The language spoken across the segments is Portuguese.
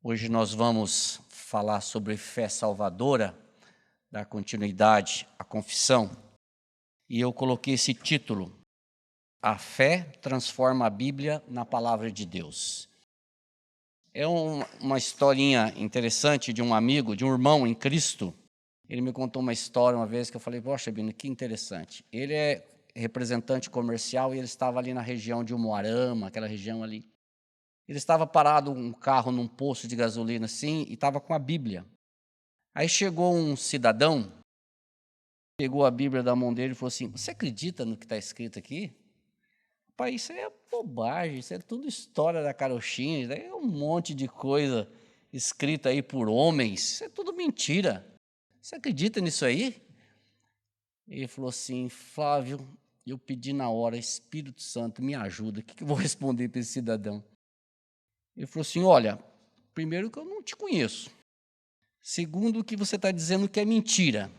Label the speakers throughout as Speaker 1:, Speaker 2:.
Speaker 1: Hoje nós vamos falar sobre fé salvadora, dar continuidade à confissão. E eu coloquei esse título: A fé transforma a Bíblia na palavra de Deus. É uma historinha interessante de um amigo, de um irmão em Cristo. Ele me contou uma história uma vez que eu falei, poxa, Bino, que interessante. Ele é representante comercial e ele estava ali na região de Umuarama, aquela região ali. Ele estava parado, um carro num posto de gasolina assim, e estava com a Bíblia. Aí chegou um cidadão, pegou a Bíblia da mão dele e falou assim, você acredita no que está escrito aqui? Pai, isso é bobagem, isso é tudo história da carochinha, isso é um monte de coisa escrita aí por homens, isso é tudo mentira. Você acredita nisso aí? Ele falou assim, Flávio, eu pedi na hora, Espírito Santo, me ajuda, o que eu vou responder para esse cidadão? Ele falou assim, olha, primeiro que eu não te conheço, segundo que você está dizendo que é mentira.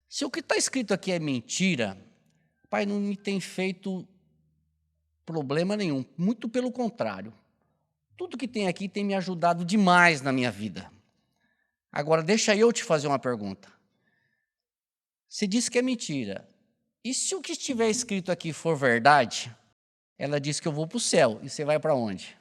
Speaker 1: Se o que está escrito aqui é mentira, Pai, não me tem feito problema nenhum, muito pelo contrário. Tudo que tem aqui tem me ajudado demais na minha vida. Agora, deixa eu te fazer uma pergunta. Você disse que é mentira. E se o que estiver escrito aqui for verdade, ela diz que eu vou para o céu. E você vai para onde?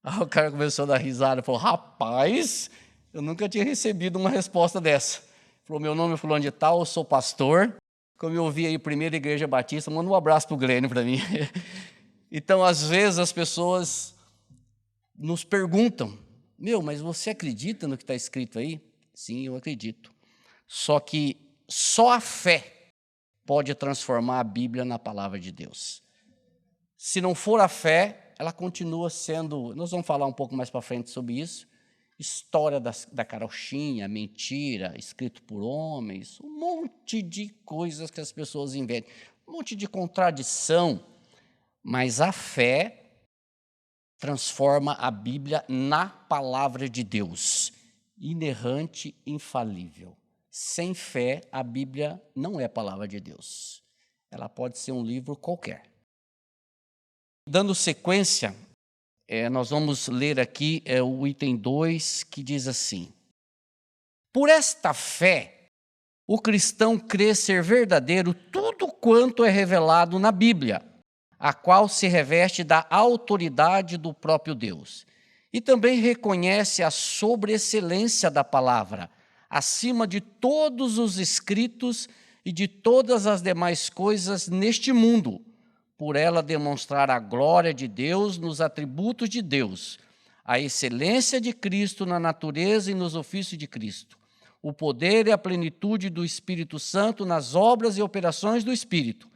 Speaker 1: Aí o cara começou a dar risada e falou, rapaz, eu nunca tinha recebido uma resposta dessa. Falou, meu nome é fulano de tal, eu sou pastor. Como eu ouvi aí, Primeira Igreja Batista, manda um abraço para o Glênio para mim. Então, às vezes, as pessoas nos perguntam, mas você acredita no que está escrito aí? Sim, eu acredito. Só que só a fé pode transformar a Bíblia na palavra de Deus. Se não for a fé, ela continua sendo, nós vamos falar um pouco mais para frente sobre isso, história da carochinha, mentira, escrito por homens, um monte de coisas que as pessoas inventam, um monte de contradição, mas a fé transforma a Bíblia na palavra de Deus, inerrante, infalível. Sem fé, a Bíblia não é a palavra de Deus. Ela pode ser um livro qualquer. Dando sequência, nós vamos ler aqui o item 2, que diz assim. Por esta fé, o cristão crê ser verdadeiro tudo quanto é revelado na Bíblia, a qual se reveste da autoridade do próprio Deus. E também reconhece a sobreexcelência da palavra, acima de todos os escritos e de todas as demais coisas neste mundo, por ela demonstrar a glória de Deus nos atributos de Deus, a excelência de Cristo na natureza e nos ofícios de Cristo, o poder e a plenitude do Espírito Santo nas obras e operações do Espírito.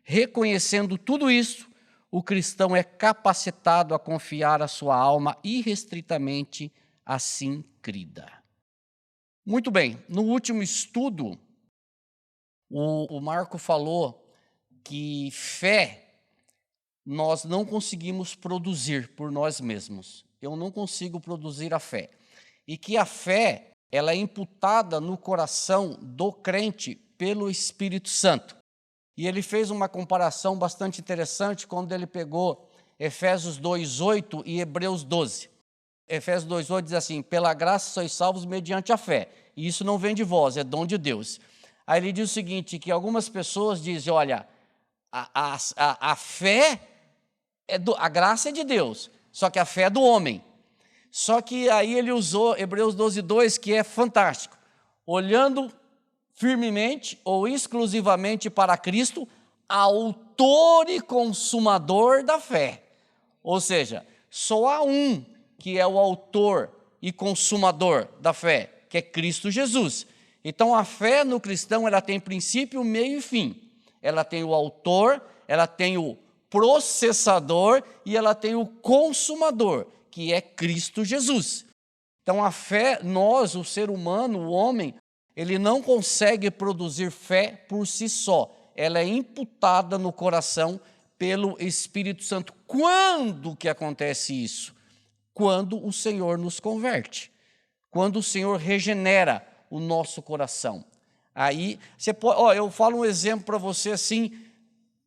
Speaker 1: Reconhecendo tudo isso, o cristão é capacitado a confiar a sua alma irrestritamente assim crida. Muito bem, no último estudo, o Marco falou que fé nós não conseguimos produzir por nós mesmos. Eu não consigo produzir a fé. E que a fé, ela é imputada no coração do crente pelo Espírito Santo. E ele fez uma comparação bastante interessante quando ele pegou Efésios 2:8 e Hebreus 12. Efésios 2:8 diz assim, pela graça sois salvos mediante a fé. E isso não vem de vós, é dom de Deus. Aí ele diz o seguinte, que algumas pessoas dizem, olha, a fé, a graça é de Deus, só que a fé é do homem. Só que aí ele usou Hebreus 12:2, que é fantástico. Olhando firmemente ou exclusivamente para Cristo, autor e consumador da fé. Ou seja, só há um que é o autor e consumador da fé, que é Cristo Jesus. Então a fé no cristão, ela tem princípio, meio e fim. Ela tem o autor, ela tem o processador e ela tem o consumador, que é Cristo Jesus. Então a fé, nós, o ser humano, o homem, ele não consegue produzir fé por si só. Ela é imputada no coração pelo Espírito Santo. Quando que acontece isso? Quando o Senhor nos converte. Quando o Senhor regenera o nosso coração. Aí, você pode, eu falo um exemplo para você assim,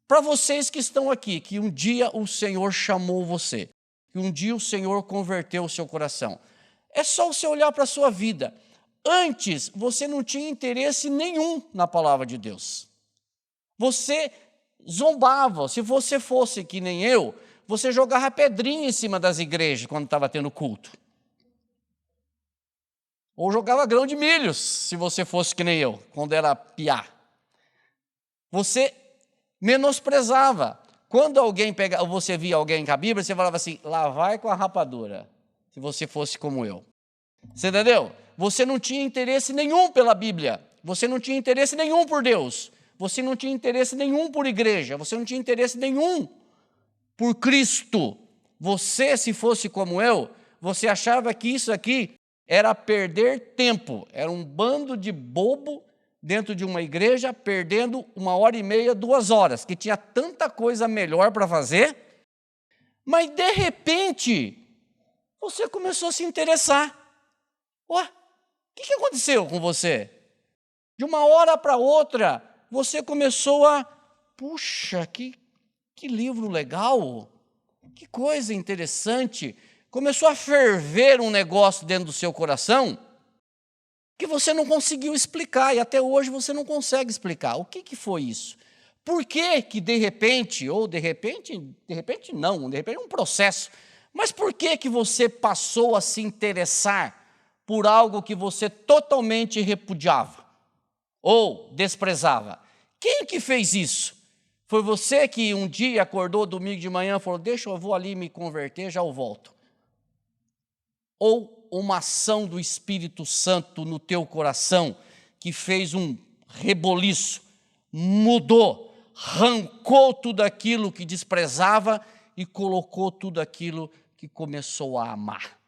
Speaker 1: para vocês que estão aqui, que um dia o Senhor chamou você. que um dia o Senhor converteu o seu coração? É só você olhar para a sua vida. Antes, você não tinha interesse nenhum na palavra de Deus. Você zombava. Se você fosse que nem eu, você jogava pedrinha em cima das igrejas quando estava tendo culto. Ou jogava grão de milhos, se você fosse que nem eu, quando era piá. Você menosprezava. Quando você via alguém com a Bíblia, você falava assim, lá vai com a rapadura, se você fosse como eu. Você entendeu? Você não tinha interesse nenhum pela Bíblia. Você não tinha interesse nenhum por Deus. Você não tinha interesse nenhum por igreja. Você não tinha interesse nenhum por Cristo. Você, se fosse como eu, você achava que isso aqui era perder tempo. Era um bando de bobo dentro de uma igreja, perdendo 1h30, 2 horas, que tinha tanta coisa melhor para fazer. Mas, de repente, você começou a se interessar. Ué, o que aconteceu com você? De uma hora para outra, você começou a... Puxa, que livro legal, que coisa interessante. Começou a ferver um negócio dentro do seu coração que você não conseguiu explicar, e até hoje você não consegue explicar. O que foi isso? Por que de repente, não, de repente é um processo, mas por que você passou a se interessar por algo que você totalmente repudiava ou desprezava? Quem que fez isso? Foi você que um dia acordou domingo de manhã e falou, eu vou ali me converter, já eu volto. Ou uma ação do Espírito Santo no teu coração que fez um reboliço, mudou, arrancou tudo aquilo que desprezava e colocou tudo aquilo que começou a amar.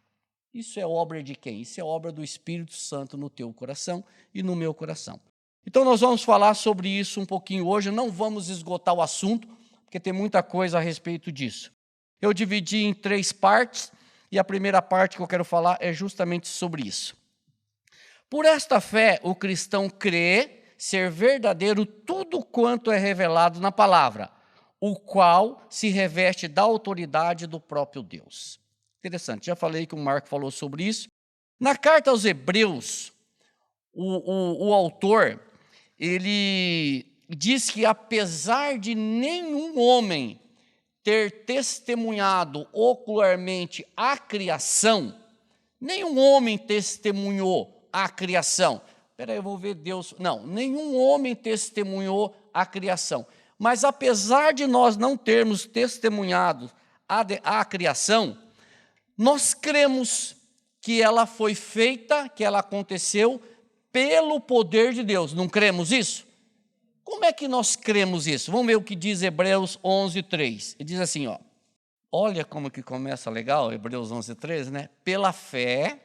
Speaker 1: Isso é obra de quem? Isso é obra do Espírito Santo no teu coração e no meu coração. Então nós vamos falar sobre isso um pouquinho hoje, não vamos esgotar o assunto, porque tem muita coisa a respeito disso. Eu dividi em 3 partes, e a primeira parte que eu quero falar é justamente sobre isso. Por esta fé, o cristão crê ser verdadeiro tudo quanto é revelado na palavra, o qual se reveste da autoridade do próprio Deus. Interessante, já falei que o Marco falou sobre isso. Na carta aos Hebreus, o autor, ele diz que apesar de nenhum homem ter testemunhado ocularmente a criação, nenhum homem testemunhou a criação. Espera aí, eu vou ver Deus. Não, nenhum homem testemunhou a criação. Mas apesar de nós não termos testemunhado a criação, nós cremos que ela foi feita, que ela aconteceu pelo poder de Deus. Não cremos isso? Como é que nós cremos isso? Vamos ver o que diz Hebreus 11:3. Ele diz assim, olha como que começa legal, Hebreus 11:3, né? Pela fé,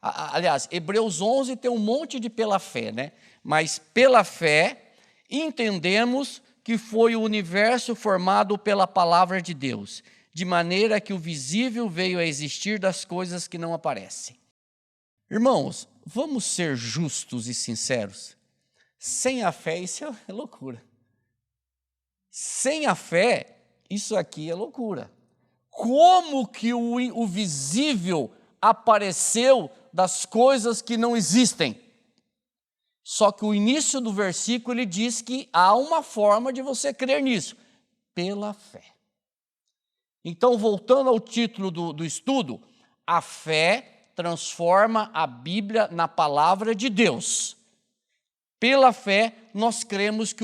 Speaker 1: aliás, Hebreus 11 tem um monte de pela fé, né? Mas pela fé, entendemos que foi o universo formado pela palavra de Deus, de maneira que o visível veio a existir das coisas que não aparecem. Irmãos, vamos ser justos e sinceros. Sem a fé, isso é loucura. Sem a fé, isso aqui é loucura. Como que o visível apareceu das coisas que não existem? Só que o início do versículo, ele diz que há uma forma de você crer nisso. Pela fé. Então, voltando ao título do estudo, a fé transforma a Bíblia na palavra de Deus. Pela fé, nós cremos que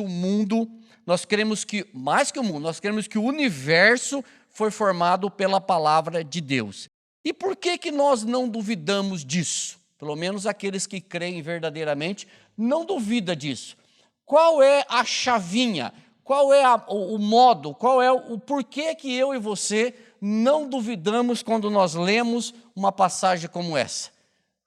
Speaker 1: nós cremos que o universo foi formado pela palavra de Deus. E por que nós não duvidamos disso? Pelo menos aqueles que creem verdadeiramente não duvidam disso. Qual é a chavinha? Qual é o modo? Qual é o porquê que eu e você não duvidamos quando nós lemos uma passagem como essa?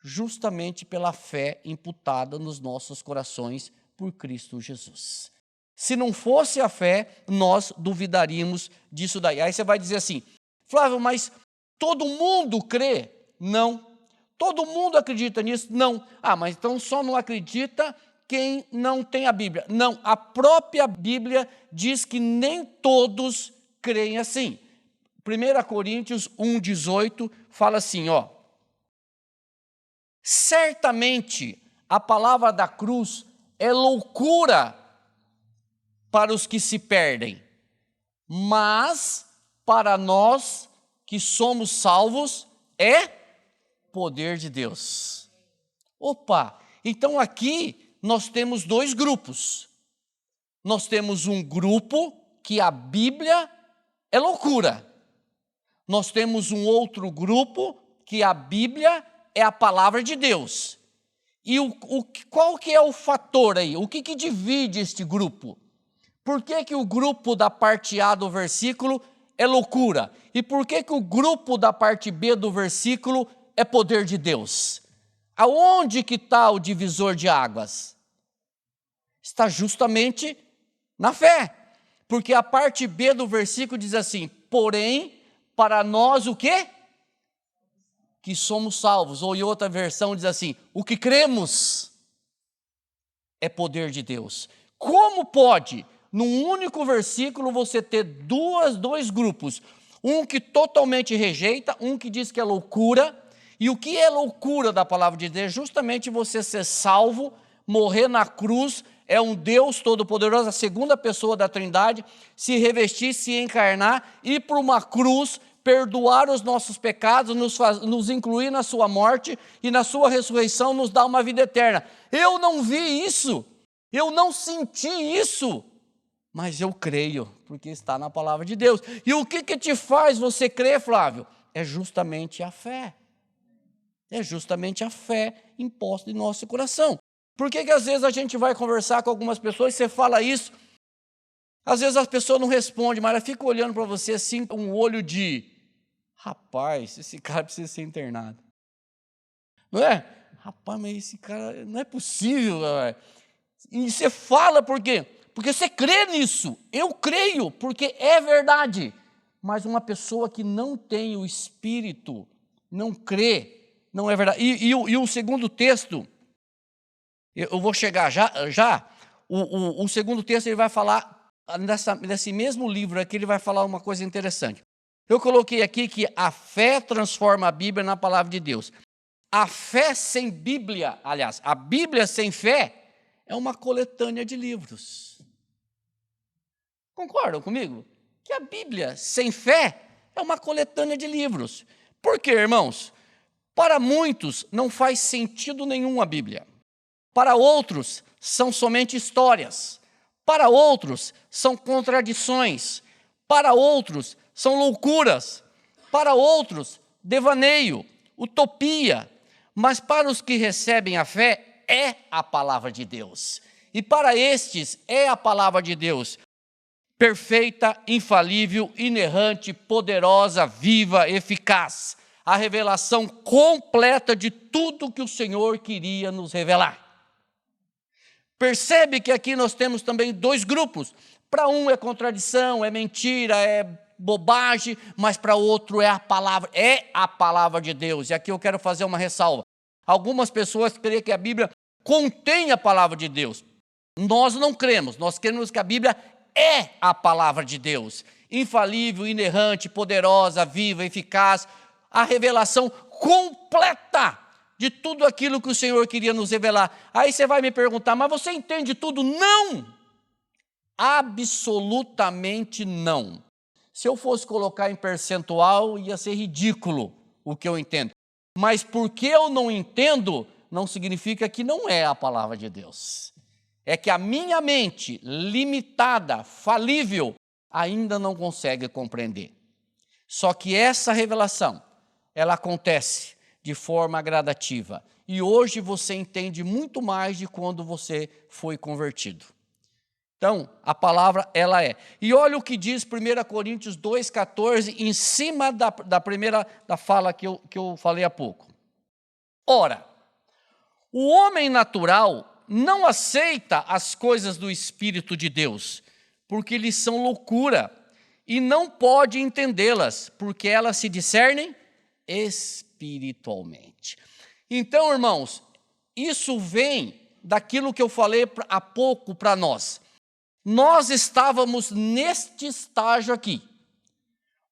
Speaker 1: Justamente pela fé imputada nos nossos corações por Cristo Jesus. Se não fosse a fé, nós duvidaríamos disso daí. Aí você vai dizer assim, Flávio, mas todo mundo crê? Não. Todo mundo acredita nisso? Não. Mas então só não acredita quem não tem a Bíblia. Não, a própria Bíblia diz que nem todos creem assim. 1 Coríntios 1,18 fala assim, ó. Certamente a palavra da cruz é loucura para os que se perdem, mas para nós que somos salvos é poder de Deus. Opa, então aqui nós temos dois grupos. Nós temos um grupo que a Bíblia é loucura. Nós temos um outro grupo que a Bíblia é a palavra de Deus. E qual que é o fator aí? O que divide este grupo? Por que o grupo da parte A do versículo é loucura? E por que o grupo da parte B do versículo é poder de Deus? Aonde que está o divisor de águas? Está justamente na fé. Porque a parte B do versículo diz assim, porém, para nós o quê? Que somos salvos. Ou em outra versão diz assim, o que cremos é poder de Deus. Como pode, num único versículo, você ter dois grupos? Um que totalmente rejeita, um que diz que é loucura. E o que é loucura da palavra de Deus? Justamente você ser salvo, morrer na cruz, é um Deus todo-poderoso, a segunda pessoa da Trindade, se revestir, se encarnar, ir para uma cruz, perdoar os nossos pecados, nos incluir na sua morte e na sua ressurreição nos dar uma vida eterna. Eu não vi isso, eu não senti isso, mas eu creio, porque está na palavra de Deus. E o que te faz você crer, Flávio? É justamente a fé. É justamente a fé imposta em nosso coração. Por que às vezes a gente vai conversar com algumas pessoas e você fala isso, às vezes as pessoas não respondem, mas ela fica olhando para você assim, com um olho de, rapaz, esse cara precisa ser internado. Não é? Rapaz, mas esse cara, não é possível. Véio. E você fala por quê? Porque você crê nisso. Eu creio, porque é verdade. Mas uma pessoa que não tem o Espírito, não crê, não é verdade. E o segundo texto, eu vou chegar já. O segundo texto ele vai falar, nesse mesmo livro aqui, ele vai falar uma coisa interessante. Eu coloquei aqui que a fé transforma a Bíblia na palavra de Deus. A fé sem Bíblia, aliás, a Bíblia sem fé é uma coletânea de livros. Concordam comigo? Que a Bíblia sem fé é uma coletânea de livros. Por quê, irmãos? Para muitos não faz sentido nenhum a Bíblia. Para outros, são somente histórias. Para outros, são contradições. Para outros, são loucuras. Para outros, devaneio, utopia. Mas para os que recebem a fé, é a palavra de Deus. E para estes, é a palavra de Deus. Perfeita, infalível, inerrante, poderosa, viva, eficaz. A revelação completa de tudo que o Senhor queria nos revelar. Percebe que aqui nós temos também dois grupos. Para um é contradição, é mentira, é bobagem, mas para outro é a palavra de Deus. E aqui eu quero fazer uma ressalva. Algumas pessoas creem que a Bíblia contém a palavra de Deus. Nós não cremos, nós cremos que a Bíblia é a palavra de Deus. Infalível, inerrante, poderosa, viva, eficaz. A revelação completa de tudo aquilo que o Senhor queria nos revelar. Aí você vai me perguntar, mas você entende tudo? Não! Absolutamente não. Se eu fosse colocar em percentual, ia ser ridículo o que eu entendo. Mas porque eu não entendo, não significa que não é a palavra de Deus. É que a minha mente, limitada, falível, ainda não consegue compreender. Só que essa revelação, ela acontece de forma gradativa. E hoje você entende muito mais de quando você foi convertido. Então, a palavra, ela é. E olha o que diz 1 Coríntios 2,14, em cima da fala que eu falei há pouco. Ora, o homem natural não aceita as coisas do Espírito de Deus, porque lhes são loucura, e não pode entendê-las, porque elas se discernem espiritualmente. Então, irmãos, isso vem daquilo que eu falei há pouco para nós. Nós estávamos neste estágio aqui.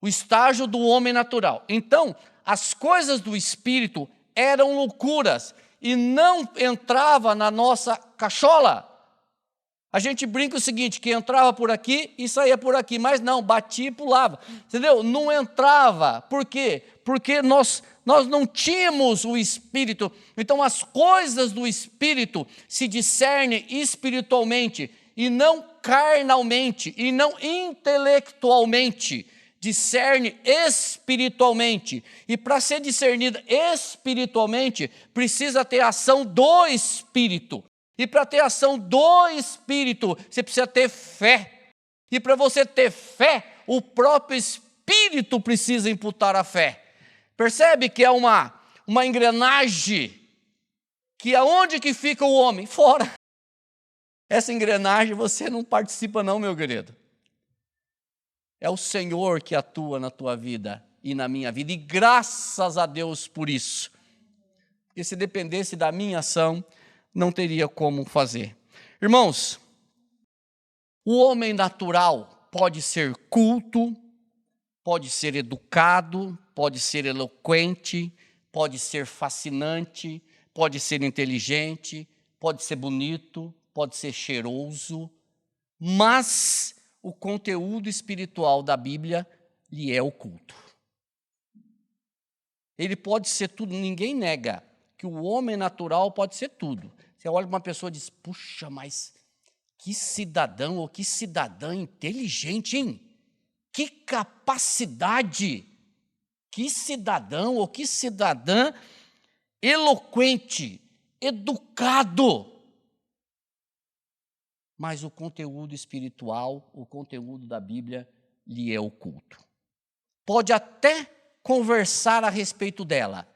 Speaker 1: o estágio do homem natural. Então, as coisas do espírito eram loucuras e não entrava na nossa cachola. A gente brinca o seguinte, que entrava por aqui e saía por aqui, mas não, batia e pulava, entendeu? Não entrava, por quê? Porque nós não tínhamos o Espírito. Então as coisas do Espírito se discernem espiritualmente e não carnalmente, e não intelectualmente, discerne espiritualmente. E para ser discernida espiritualmente, precisa ter ação do Espírito. E para ter ação do Espírito, você precisa ter fé. E para você ter fé, o próprio Espírito precisa imputar a fé. Percebe que é uma engrenagem, que aonde que fica o homem? Fora. Essa engrenagem você não participa não, meu querido. É o Senhor que atua na tua vida e na minha vida. E graças a Deus por isso. Porque se dependesse da minha ação, não teria como fazer. Irmãos, o homem natural pode ser culto, pode ser educado, pode ser eloquente, pode ser fascinante, pode ser inteligente, pode ser bonito, pode ser cheiroso, mas o conteúdo espiritual da Bíblia lhe é oculto. Ele pode ser tudo, ninguém nega que o homem natural pode ser tudo. Você olha para uma pessoa e diz, puxa, mas que cidadão ou que cidadã inteligente, hein? Que capacidade, que cidadão ou que cidadã eloquente, educado. Mas o conteúdo espiritual, o conteúdo da Bíblia lhe é oculto. Pode até conversar a respeito dela,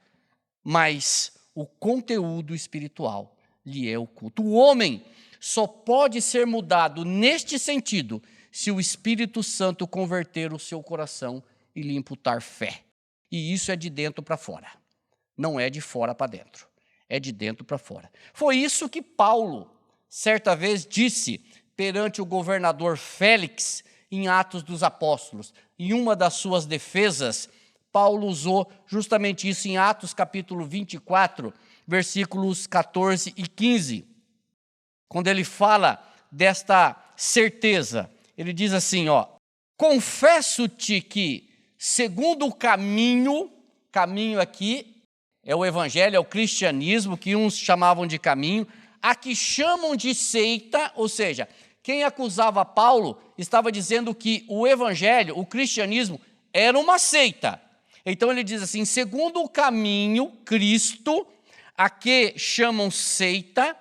Speaker 1: mas o conteúdo espiritual lhe é oculto. O homem só pode ser mudado neste sentido se o Espírito Santo converter o seu coração e lhe imputar fé. E isso é de dentro para fora. Não é de fora para dentro. É de dentro para fora. Foi isso que Paulo, certa vez, disse perante o governador Félix em Atos dos Apóstolos. Em uma das suas defesas, Paulo usou justamente isso em Atos capítulo 24, versículos 14 e 15. Quando ele fala desta certeza, ele diz assim, confesso-te que, segundo o caminho aqui, é o evangelho, é o cristianismo, que uns chamavam de caminho, a que chamam de seita, ou seja, quem acusava Paulo estava dizendo que o evangelho, o cristianismo, era uma seita. Então ele diz assim, segundo o caminho, Cristo, a que chamam seita,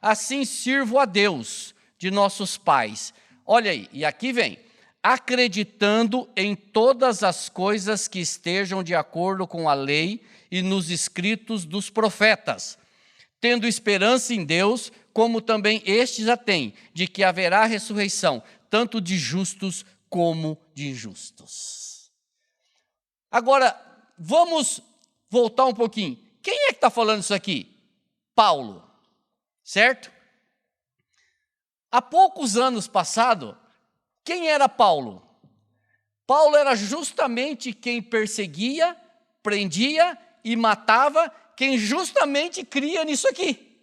Speaker 1: assim sirvo a Deus de nossos pais. Olha aí, e aqui vem, acreditando em todas as coisas que estejam de acordo com a lei e nos escritos dos profetas, tendo esperança em Deus, como também estes já têm, de que haverá ressurreição, tanto de justos como de injustos. Agora, vamos voltar um pouquinho. Quem é que está falando isso aqui? Paulo, certo? Há poucos anos passados, quem era Paulo? Paulo era justamente quem perseguia, prendia e matava, quem justamente cria nisso aqui.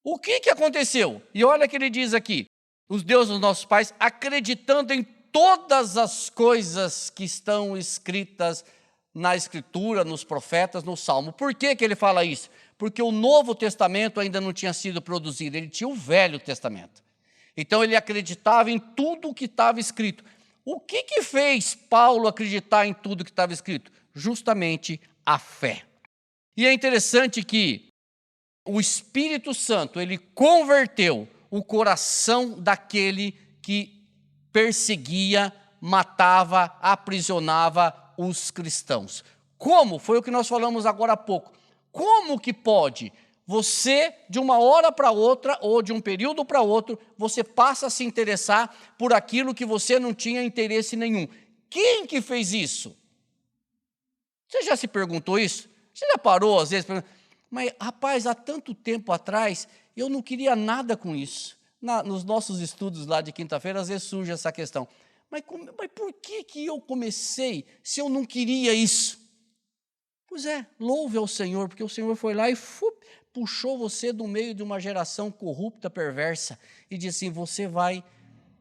Speaker 1: O que aconteceu? E olha o que ele diz aqui, os deuses dos nossos pais, acreditando em todas as coisas que estão escritas na Escritura, nos profetas, no Salmo. Por que ele fala isso? Porque o Novo Testamento ainda não tinha sido produzido, ele tinha o Velho Testamento. Então ele acreditava em tudo o que estava escrito. O que fez Paulo acreditar em tudo que estava escrito? Justamente a fé. E é interessante que o Espírito Santo, ele converteu o coração daquele que perseguia, matava, aprisionava os cristãos. Como? Foi o que nós falamos agora há pouco. Como que pode você, de uma hora para outra, ou de um período para outro, você passa a se interessar por aquilo que você não tinha interesse nenhum? Quem que fez isso? Você já se perguntou isso? Você já parou às vezes? Mas, rapaz, há tanto tempo atrás, eu não queria nada com isso. Nos nossos estudos lá de quinta-feira, às vezes surge essa questão. mas por que eu comecei se eu não queria isso? Pois é, louve ao Senhor, porque o Senhor foi lá e puxou você do meio de uma geração corrupta, perversa, e disse assim, você vai,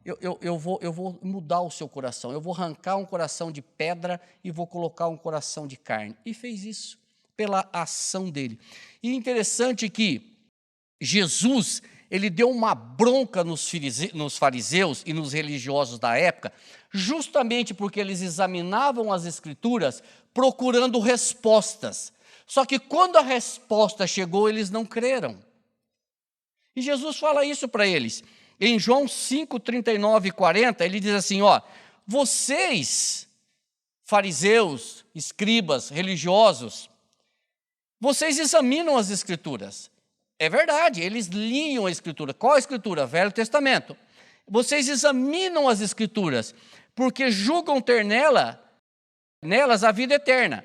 Speaker 1: eu vou mudar o seu coração, eu vou arrancar um coração de pedra e vou colocar um coração de carne. E fez isso pela ação dele. E interessante que Jesus, ele deu uma bronca nos fariseus e nos religiosos da época, justamente porque eles examinavam as Escrituras procurando respostas. Só que quando a resposta chegou, eles não creram. E Jesus fala isso para eles. Em João 5, 39 e 40, ele diz assim, vocês, fariseus, escribas, religiosos, vocês examinam as Escrituras. É verdade, eles liam a Escritura. Qual a Escritura? Velho Testamento. Vocês examinam as Escrituras, porque julgam ter nelas a vida eterna.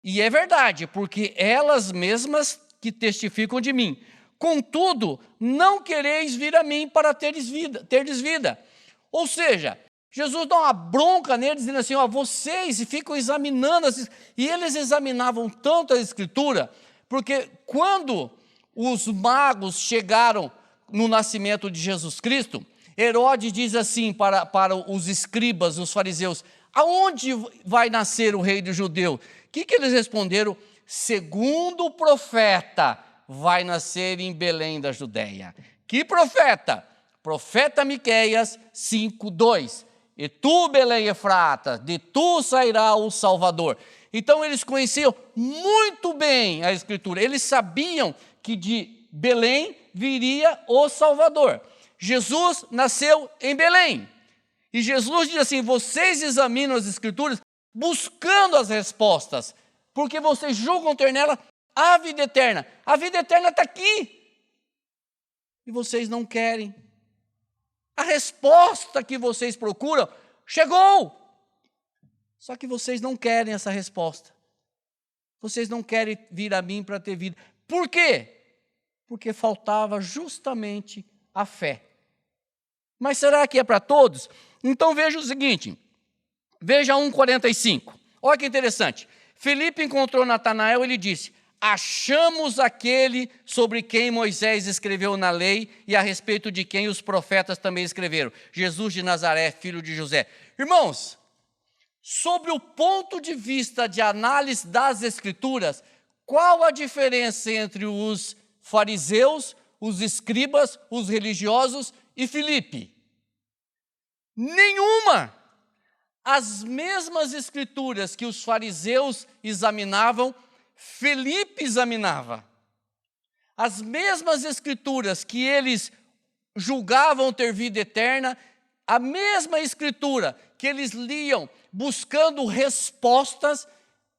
Speaker 1: E é verdade, porque elas mesmas que testificam de mim. Contudo, não quereis vir a mim para terdes vida. Ou seja, Jesus dá uma bronca neles, dizendo assim, vocês ficam examinando, e eles examinavam tanto a Escritura, porque quando os magos chegaram no nascimento de Jesus Cristo, Herodes diz assim para os escribas, os fariseus, aonde vai nascer o rei dos judeus? O que eles responderam? Segundo o profeta, vai nascer em Belém da Judéia. Que profeta? Profeta Miqueias 5:2. E tu, Belém Efrata, de tu sairá o Salvador. Então eles conheciam muito bem a Escritura, eles sabiam que de Belém viria o Salvador. Jesus nasceu em Belém. E Jesus diz assim, vocês examinam as Escrituras buscando as respostas, porque vocês julgam ter nela a vida eterna. A vida eterna está aqui. E vocês não querem. A resposta que vocês procuram chegou. Só que vocês não querem essa resposta. Vocês não querem vir a mim para ter vida. Por quê? Porque faltava justamente a fé. Mas será que é para todos? Então veja o seguinte, veja 1,45. Olha que interessante. Filipe encontrou Natanael e lhe disse, achamos aquele sobre quem Moisés escreveu na lei e a respeito de quem os profetas também escreveram, Jesus de Nazaré, filho de José. Irmãos, sobre o ponto de vista de análise das Escrituras, qual a diferença entre os fariseus, os escribas, os religiosos e Filipe? Nenhuma! As mesmas Escrituras que os fariseus examinavam, Filipe examinava. As mesmas Escrituras que eles julgavam ter vida eterna, a mesma Escritura que eles liam buscando respostas,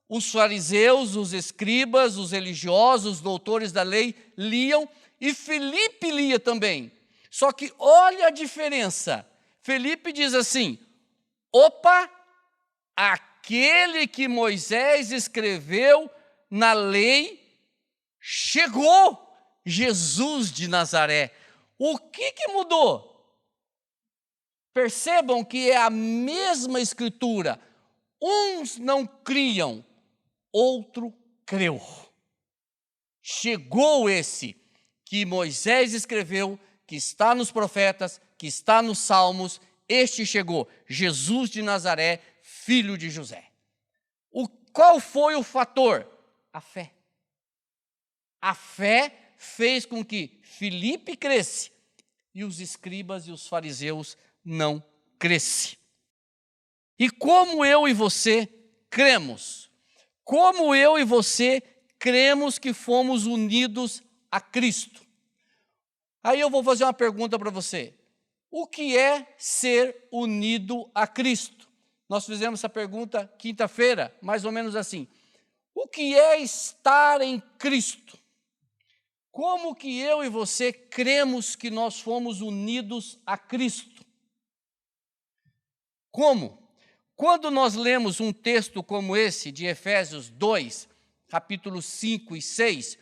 Speaker 1: os fariseus, os escribas, os religiosos, os doutores da lei liam, e Filipe lia também. Só que olha a diferença. Filipe diz assim, aquele que Moisés escreveu na lei chegou, Jesus de Nazaré. O que mudou? Percebam que é a mesma Escritura. Uns não criam, outro creu. Chegou esse que Moisés escreveu, que está nos profetas, que está nos salmos, este chegou, Jesus de Nazaré, filho de José. Qual foi o fator? A fé. A fé fez com que Filipe cresce e os escribas e os fariseus não crescem. E como eu e você cremos? Como eu e você cremos que fomos unidos a Cristo? Aí eu vou fazer uma pergunta para você. O que é ser unido a Cristo? Nós fizemos essa pergunta quinta-feira, mais ou menos assim. O que é estar em Cristo? Como que eu e você cremos que nós fomos unidos a Cristo? Como? Quando nós lemos um texto como esse, de Efésios 2, capítulos 5 e 6,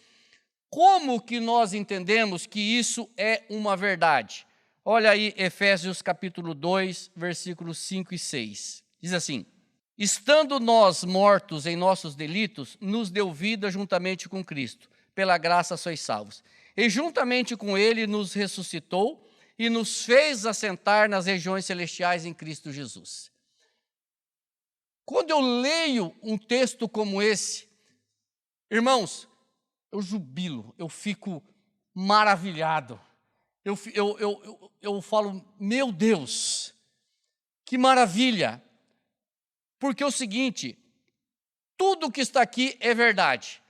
Speaker 1: como que nós entendemos que isso é uma verdade? Olha aí Efésios capítulo 2, versículos 5 e 6. Diz assim: estando nós mortos em nossos delitos, nos deu vida juntamente com Cristo. Pela graça sois salvos. E juntamente com ele nos ressuscitou e nos fez assentar nas regiões celestiais em Cristo Jesus. Quando eu leio um texto como esse, irmãos, eu jubilo, eu fico maravilhado. Eu falo, meu Deus, que maravilha. Porque é o seguinte, tudo que está aqui é verdade.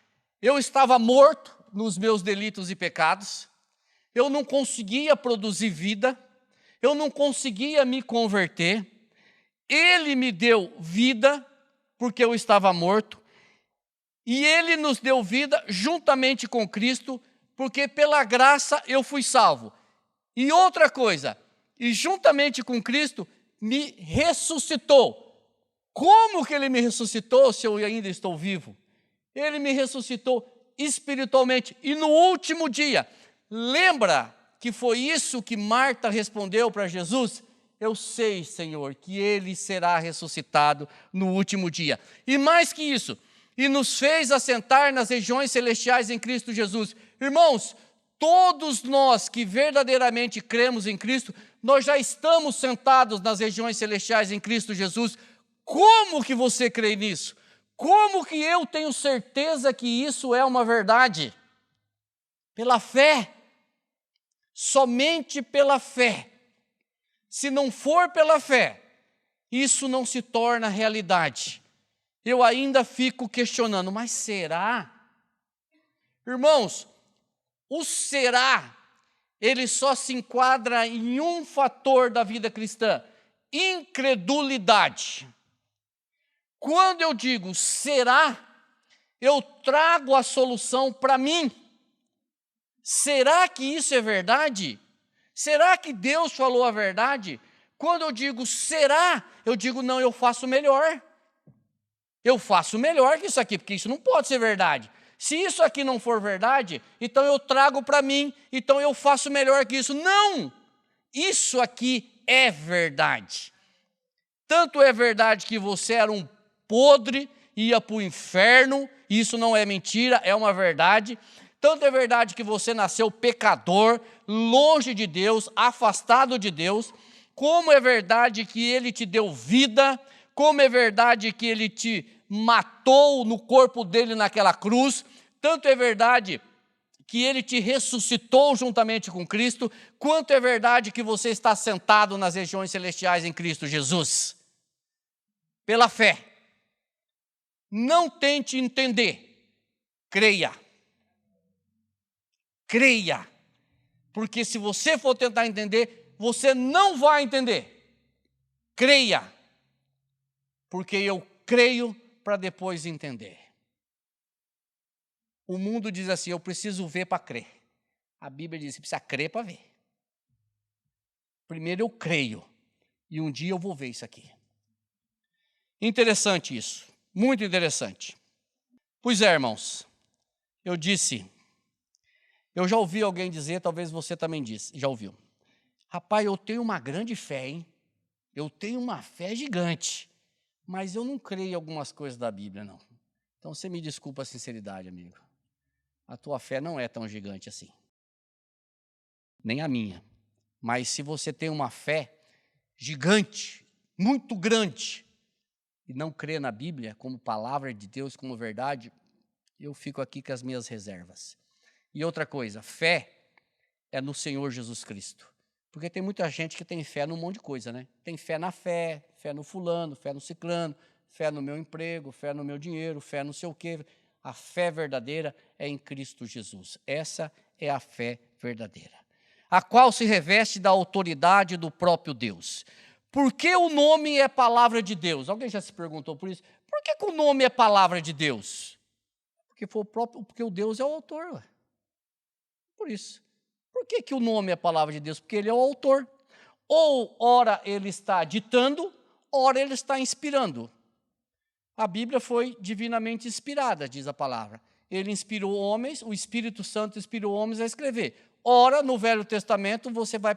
Speaker 1: Eu estava morto nos meus delitos e pecados, eu não conseguia produzir vida, eu não conseguia me converter, Ele me deu vida, porque eu estava morto, e Ele nos deu vida juntamente com Cristo, porque pela graça eu fui salvo. E outra coisa, e juntamente com Cristo me ressuscitou. Como que Ele me ressuscitou se eu ainda estou vivo? Ele me ressuscitou espiritualmente. E no último dia, lembra que foi isso que Marta respondeu para Jesus? Eu sei, Senhor, que Ele será ressuscitado no último dia. E mais que isso, e nos fez assentar nas regiões celestiais em Cristo Jesus. Irmãos, todos nós que verdadeiramente cremos em Cristo, nós já estamos sentados nas regiões celestiais em Cristo Jesus. Como que você crê nisso? Como que eu tenho certeza que isso é uma verdade? Pela fé. Somente pela fé. Se não for pela fé, isso não se torna realidade. Eu ainda fico questionando, mas será? Irmãos, o será, ele só se enquadra em um fator da vida cristã: incredulidade. Quando eu digo será, eu trago a solução para mim. Será que isso é verdade? Será que Deus falou a verdade? Quando eu digo será, eu digo não, eu faço melhor. Eu faço melhor que isso aqui, porque isso não pode ser verdade. Se isso aqui não for verdade, então eu trago para mim, então eu faço melhor que isso. Não! Isso aqui é verdade. Tanto é verdade que você era um podre, ia para o inferno, isso não é mentira, é uma verdade. Tanto é verdade que você nasceu pecador, longe de Deus, afastado de Deus, como é verdade que Ele te deu vida, como é verdade que Ele te matou no corpo dele naquela cruz, tanto é verdade que Ele te ressuscitou juntamente com Cristo, quanto é verdade que você está sentado nas regiões celestiais em Cristo Jesus. Pela fé. Não tente entender, creia. Creia, porque se você for tentar entender, você não vai entender. Creia, porque eu creio para depois entender. O mundo diz assim, eu preciso ver para crer. A Bíblia diz, você precisa crer para ver. Primeiro eu creio, e um dia eu vou ver isso aqui. Interessante isso, muito interessante. Pois é, irmãos, eu já ouvi alguém dizer, talvez você também disse, já ouviu. Rapaz, eu tenho uma grande fé, hein? Eu tenho uma fé gigante, mas eu não creio em algumas coisas da Bíblia, não. Então você me desculpa a sinceridade, amigo. A tua fé não é tão gigante assim. Nem a minha. Mas se você tem uma fé gigante, muito grande, e não crê na Bíblia como palavra de Deus, como verdade, eu fico aqui com as minhas reservas. E outra coisa, fé é no Senhor Jesus Cristo. Porque tem muita gente que tem fé num monte de coisa, né? Tem fé na fé, fé no fulano, fé no ciclano, fé no meu emprego, fé no meu dinheiro, fé no sei o quê. A fé verdadeira é em Cristo Jesus. Essa é a fé verdadeira. A qual se reveste da autoridade do próprio Deus. Por que o nome é palavra de Deus? Alguém já se perguntou por isso? Por que o nome é palavra de Deus? Porque o Deus é o autor. Ué. Por isso. Por que o nome é palavra de Deus? Porque Ele é o autor. Ou, ora, Ele está ditando, ora, Ele está inspirando. A Bíblia foi divinamente inspirada, diz a palavra. Ele inspirou homens, o Espírito Santo inspirou homens a escrever. Ora, no Velho Testamento, você vai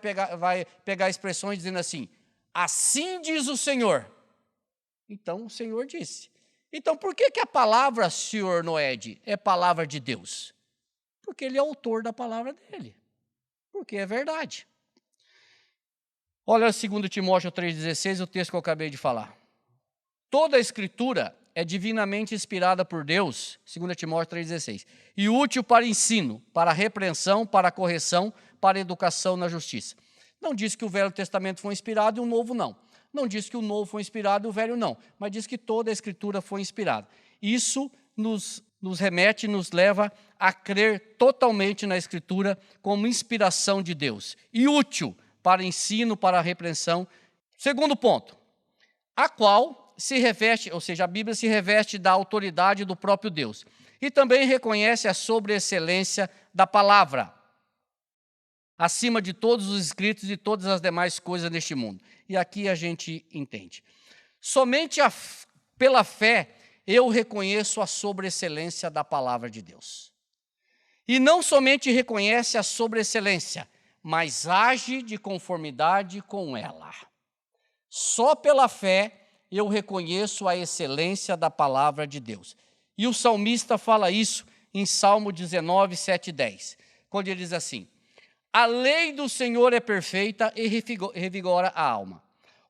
Speaker 1: pegar expressões dizendo assim, assim diz o Senhor. Então, o Senhor disse. Então, por que a palavra Senhor Noed é palavra de Deus? Porque ele é autor da palavra dele. Porque é verdade. Olha 2 Timóteo 3,16, o texto que eu acabei de falar. Toda a Escritura é divinamente inspirada por Deus, 2 Timóteo 3,16, e útil para ensino, para repreensão, para correção, para educação na justiça. Não diz que o Velho Testamento foi inspirado e o Novo não. Não diz que o Novo foi inspirado e o Velho não. Mas diz que toda a Escritura foi inspirada. Isso nos remete, nos leva a crer totalmente na Escritura como inspiração de Deus. E útil para ensino, para repreensão. Segundo ponto, a qual se reveste, ou seja, a Bíblia se reveste da autoridade do próprio Deus. E também reconhece a sobreexcelência da palavra, acima de todos os escritos e todas as demais coisas neste mundo. E aqui a gente entende. Somente pela fé eu reconheço a sobreexcelência da palavra de Deus. E não somente reconhece a sobreexcelência, mas age de conformidade com ela. Só pela fé eu reconheço a excelência da palavra de Deus. E o salmista fala isso em Salmo 19, 7 e 10, quando ele diz assim, a lei do Senhor é perfeita e revigora a alma.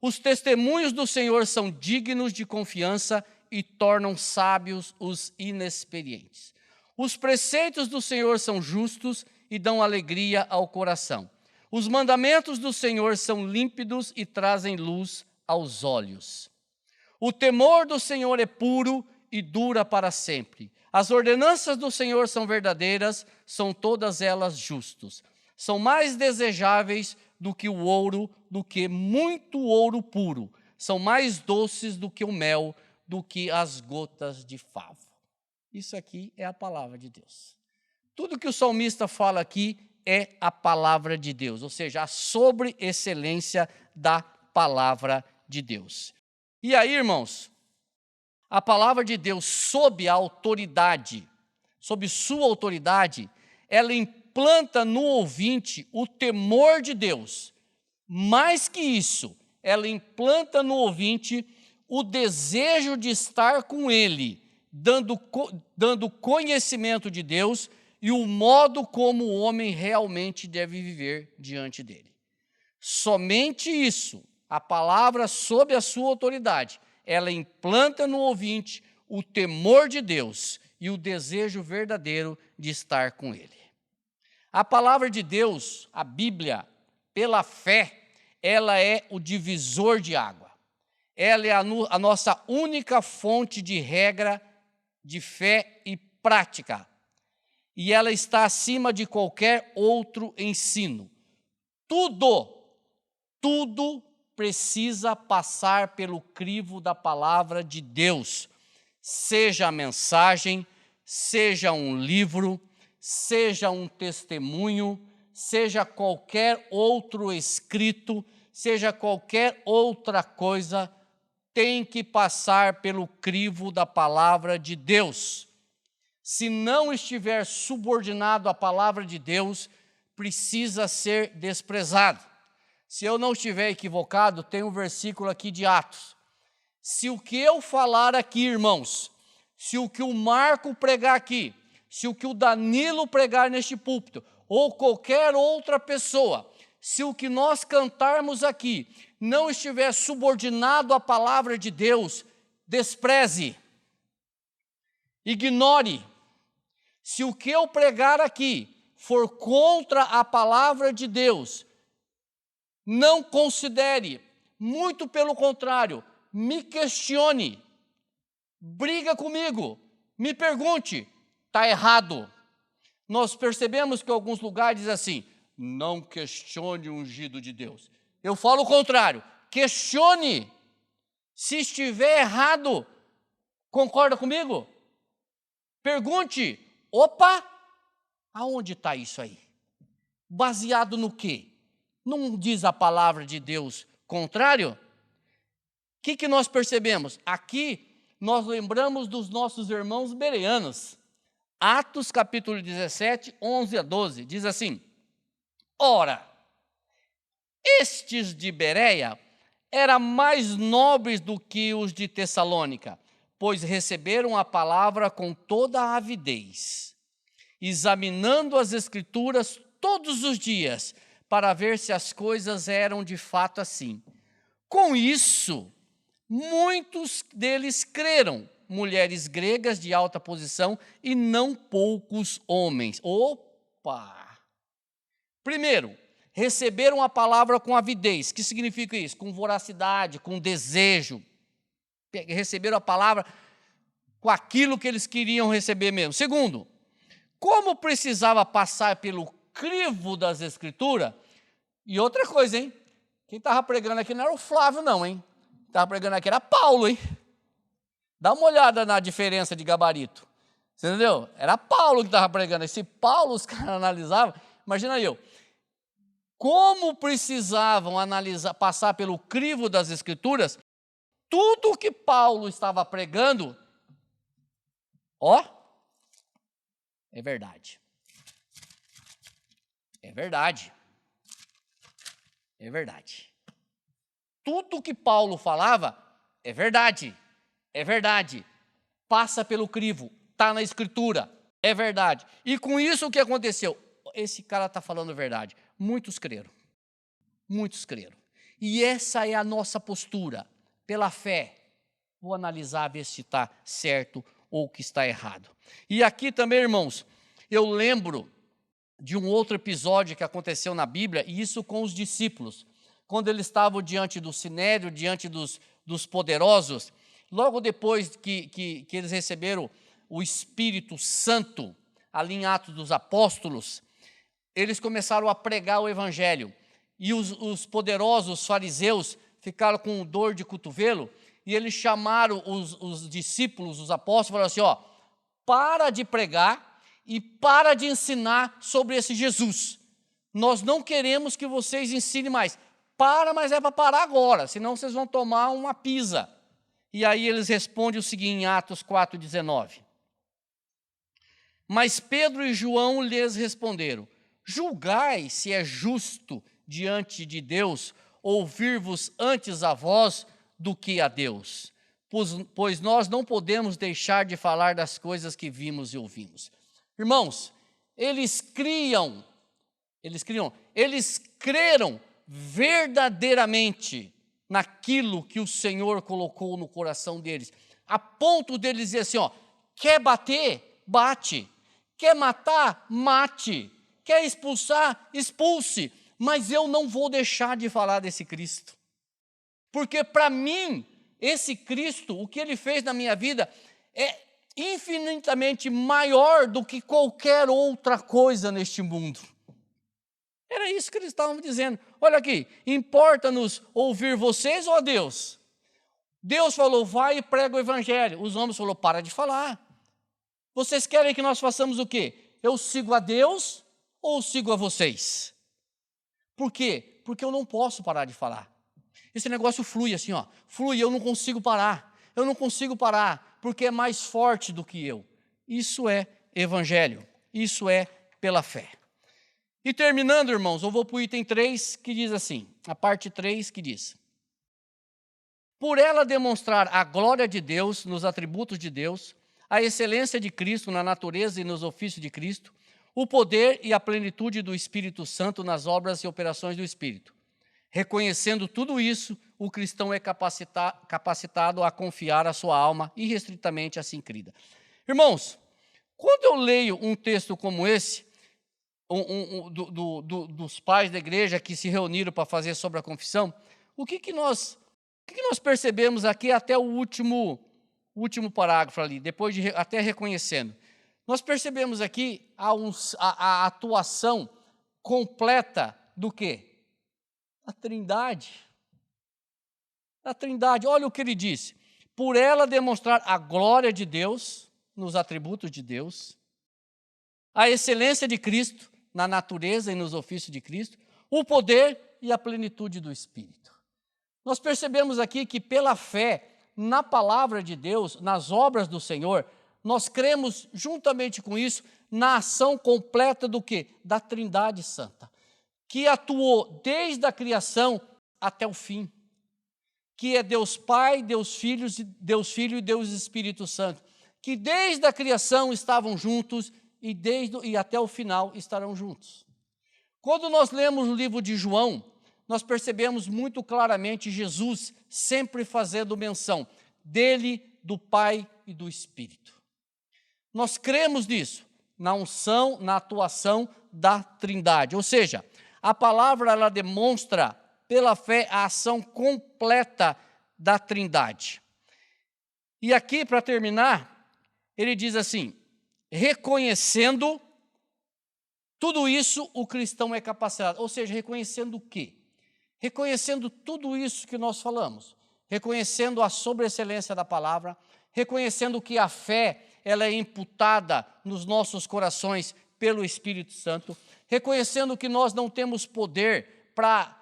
Speaker 1: Os testemunhos do Senhor são dignos de confiança e tornam sábios os inexperientes. Os preceitos do Senhor são justos e dão alegria ao coração. Os mandamentos do Senhor são límpidos e trazem luz aos olhos. O temor do Senhor é puro e dura para sempre. As ordenanças do Senhor são verdadeiras, são todas elas justas. São mais desejáveis do que o ouro, do que muito ouro puro. São mais doces do que o mel, do que as gotas de favo. Isso aqui é a palavra de Deus. Tudo que o salmista fala aqui é a palavra de Deus, ou seja, a sobreexcelência da palavra de Deus. E aí, irmãos, a palavra de Deus, sob a autoridade, sob sua autoridade, ela implanta no ouvinte o temor de Deus. Mais que isso, ela implanta no ouvinte o desejo de estar com Ele, dando conhecimento de Deus e o modo como o homem realmente deve viver diante dele. Somente isso, a palavra sob a sua autoridade, ela implanta no ouvinte o temor de Deus e o desejo verdadeiro de estar com Ele. A palavra de Deus, a Bíblia, pela fé, ela é o divisor de água. Ela é a nossa única fonte de regra, de fé e prática. E ela está acima de qualquer outro ensino. Tudo precisa passar pelo crivo da palavra de Deus. Seja a mensagem, seja um livro, seja um testemunho, seja qualquer outro escrito, seja qualquer outra coisa, tem que passar pelo crivo da palavra de Deus. Se não estiver subordinado à palavra de Deus, precisa ser desprezado. Se eu não estiver equivocado, tem um versículo aqui de Atos. Se o que eu falar aqui, irmãos, se o que o Marco pregar aqui, se o que o Danilo pregar neste púlpito, ou qualquer outra pessoa, se o que nós cantarmos aqui não estiver subordinado à palavra de Deus, despreze, ignore. Se o que eu pregar aqui for contra a palavra de Deus, não considere, muito pelo contrário, me questione, briga comigo, me pergunte, está errado. Nós percebemos que em alguns lugares diz assim, não questione o ungido de Deus. Eu falo o contrário, questione. Se estiver errado, concorda comigo? Pergunte, opa, aonde está isso aí? Baseado no quê? Não diz a palavra de Deus contrário? O que nós percebemos? Aqui nós lembramos dos nossos irmãos bereanos. Atos capítulo 17, 11 a 12, diz assim, Ora, estes de Bereia eram mais nobres do que os de Tessalônica, pois receberam a palavra com toda a avidez, examinando as Escrituras todos os dias, para ver se as coisas eram de fato assim. Com isso, muitos deles creram, mulheres gregas de alta posição e não poucos homens. Opa! Primeiro, receberam a palavra com avidez. O que significa isso? Com voracidade, com desejo. Receberam a palavra com aquilo que eles queriam receber mesmo. Segundo, como precisava passar pelo crivo das Escrituras, e outra coisa, hein? Quem estava pregando aqui não era o Flávio, não, hein? Quem estava pregando aqui era Paulo, hein? Dá uma olhada na diferença de gabarito. Você entendeu? Era Paulo que estava pregando. E se Paulo os caras analisavam, imagina eu. Como precisavam analisar, passar pelo crivo das Escrituras, tudo o que Paulo estava pregando, ó, é verdade. É verdade. É verdade. Tudo que Paulo falava é verdade. É verdade. Passa pelo crivo, está na Escritura, é verdade. E com isso o que aconteceu? Esse cara está falando a verdade. Muitos creram. Muitos creram. E essa é a nossa postura. Pela fé, vou analisar, ver se está certo ou que está errado. E aqui também, irmãos, eu lembro de um outro episódio que aconteceu na Bíblia, e isso com os discípulos. Quando eles estavam diante do Sinédrio, diante dos poderosos, logo depois que eles receberam o Espírito Santo, ali em Atos dos Apóstolos, eles começaram a pregar o Evangelho. E os poderosos, os fariseus, ficaram com dor de cotovelo, e eles chamaram os discípulos, os apóstolos, e falaram assim, ó, para de pregar e para de ensinar sobre esse Jesus. Nós não queremos que vocês ensinem mais. Para, mas é para parar agora, senão vocês vão tomar uma pisa. E aí eles respondem o seguinte, em Atos 4,19. Mas Pedro e João lhes responderam, julgai se é justo diante de Deus ouvir-vos antes a vós do que a Deus, pois nós não podemos deixar de falar das coisas que vimos e ouvimos. Irmãos, eles creram verdadeiramente naquilo que o Senhor colocou no coração deles, a ponto deles dizer assim, ó, quer bater? Bate. Quer matar? Mate. Quer expulsar? Expulse. Mas eu não vou deixar de falar desse Cristo. Porque para mim, esse Cristo, o que ele fez na minha vida, é infinitamente maior do que qualquer outra coisa neste mundo. Era isso que eles estavam dizendo. Olha aqui, importa-nos ouvir vocês ou a Deus? Deus falou, vai e prega o Evangelho. Os homens falaram, para de falar. Vocês querem que nós façamos o quê? Eu sigo a Deus ou sigo a vocês? Por quê? Porque eu não posso parar de falar. Esse negócio flui assim, ó. Flui, eu não consigo parar. Eu não consigo parar, porque é mais forte do que eu. Isso é Evangelho. Isso é pela fé. E terminando, irmãos, eu vou para o item 3, que diz assim, a parte 3 que diz, por ela demonstrar a glória de Deus nos atributos de Deus, a excelência de Cristo na natureza e nos ofícios de Cristo, o poder e a plenitude do Espírito Santo nas obras e operações do Espírito. Reconhecendo tudo isso, o cristão é capacitado a confiar a sua alma irrestritamente assim crida. Irmãos, quando eu leio um texto como esse, dos pais da igreja que se reuniram para fazer sobre a confissão, o que nós percebemos aqui até o último parágrafo ali, depois de até reconhecendo? Nós percebemos aqui a atuação completa do quê? A Trindade. A Trindade, olha o que ele disse. Por ela demonstrar a glória de Deus, nos atributos de Deus, a excelência de Cristo, na natureza e nos ofícios de Cristo, o poder e a plenitude do Espírito. Nós percebemos aqui que pela fé, na palavra de Deus, nas obras do Senhor, nós cremos juntamente com isso na ação completa do quê? Da Trindade Santa. que atuou desde a criação até o fim, que é Deus Pai, Deus Filho e Deus Espírito Santo, que desde a criação estavam juntos e até o final estarão juntos. Quando nós lemos o livro de João, nós percebemos muito claramente Jesus sempre fazendo menção dele, do Pai e do Espírito. Nós cremos nisso, na unção, na atuação da Trindade. Ou seja, a palavra ela demonstra pela fé a ação completa da Trindade. E aqui, para terminar, ele diz assim: reconhecendo tudo isso, o cristão é capacitado. Ou seja, reconhecendo o quê? Reconhecendo tudo isso que nós falamos. Reconhecendo a sobreexcelência da palavra, reconhecendo que a fé ela é imputada nos nossos corações pelo Espírito Santo, reconhecendo que nós não temos poder para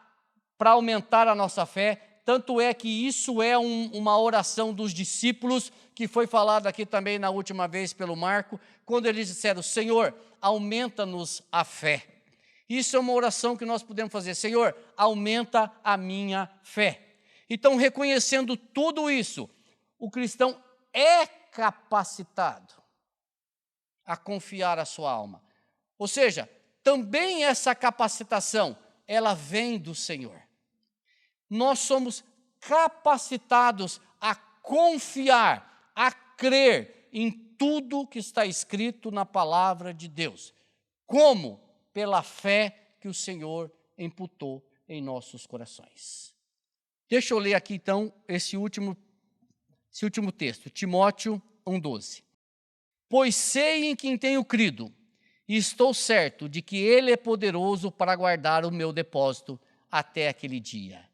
Speaker 1: aumentar a nossa fé, tanto é que isso é uma oração dos discípulos, que foi falado aqui também na última vez pelo Marco, quando eles disseram: Senhor, aumenta-nos a fé. Isso é uma oração que nós podemos fazer: Senhor, aumenta a minha fé. Então, reconhecendo tudo isso, o cristão é capacitado a confiar a sua alma. Ou seja, também essa capacitação, ela vem do Senhor. Nós somos capacitados a confiar, a crer em tudo que está escrito na palavra de Deus. Como? Pela fé que o Senhor imputou em nossos corações. Deixa eu ler aqui então esse último texto, Timóteo 1,12. Pois sei em quem tenho crido, e estou certo de que Ele é poderoso para guardar o meu depósito até aquele dia.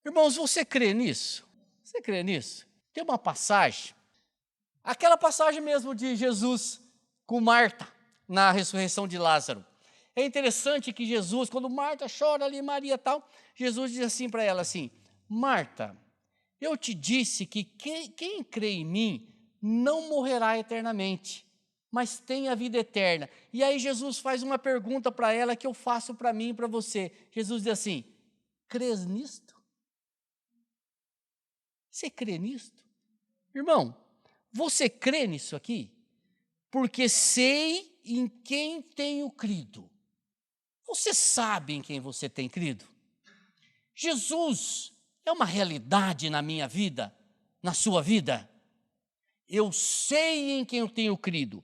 Speaker 1: Irmãos, você crê nisso? Você crê nisso? Tem uma passagem, aquela passagem mesmo de Jesus com Marta, na ressurreição de Lázaro. É interessante que Jesus, quando Marta chora ali, Maria e tal, Jesus diz assim para ela assim: Marta, eu te disse que quem crê em mim não morrerá eternamente, mas tem a vida eterna. E aí Jesus faz uma pergunta para ela que eu faço para mim e para você. Jesus diz assim: crês nisto? Você crê nisto? Irmão, você crê nisso aqui? Porque sei em quem tenho crido. Você sabe em quem você tem crido? Jesus é uma realidade na minha vida, na sua vida. Eu sei em quem eu tenho crido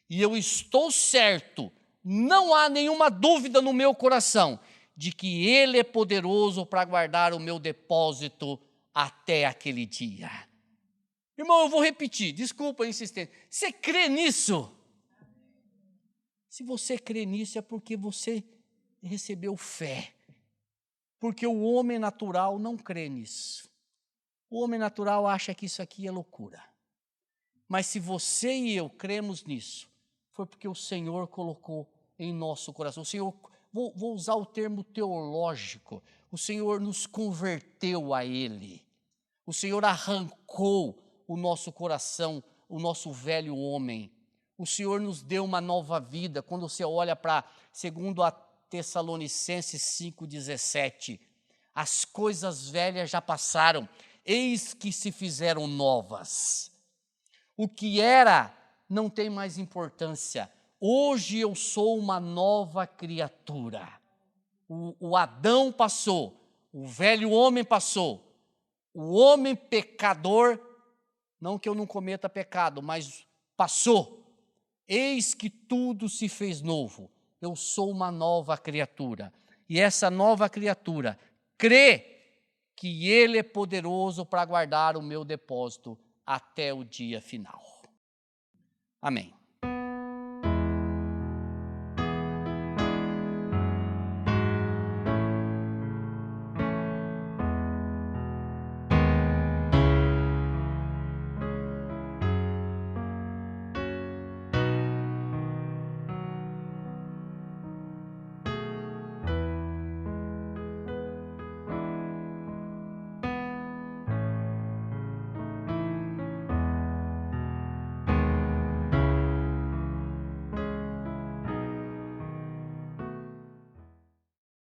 Speaker 1: e eu estou certo, não há nenhuma dúvida no meu coração de que Ele é poderoso para guardar o meu depósito até aquele dia. Irmão, eu vou repetir, desculpa a insistência. Você crê nisso? Se você crê nisso é porque você recebeu fé. Porque o homem natural não crê nisso. O homem natural acha que isso aqui é loucura. Mas se você e eu cremos nisso, foi porque o Senhor colocou em nosso coração. O Senhor, vou usar o termo teológico, o Senhor nos converteu a Ele. O Senhor arrancou o nosso coração, o nosso velho homem. O Senhor nos deu uma nova vida. Quando você olha para, segundo a Tessalonicenses 5,17, as coisas velhas já passaram, eis que se fizeram novas. O que era não tem mais importância. Hoje eu sou uma nova criatura. O Adão passou, o velho homem passou, o homem pecador, não que eu não cometa pecado, mas passou. Eis que tudo se fez novo. Eu sou uma nova criatura. E essa nova criatura crê que Ele é poderoso para guardar o meu depósito até o dia final. Amém.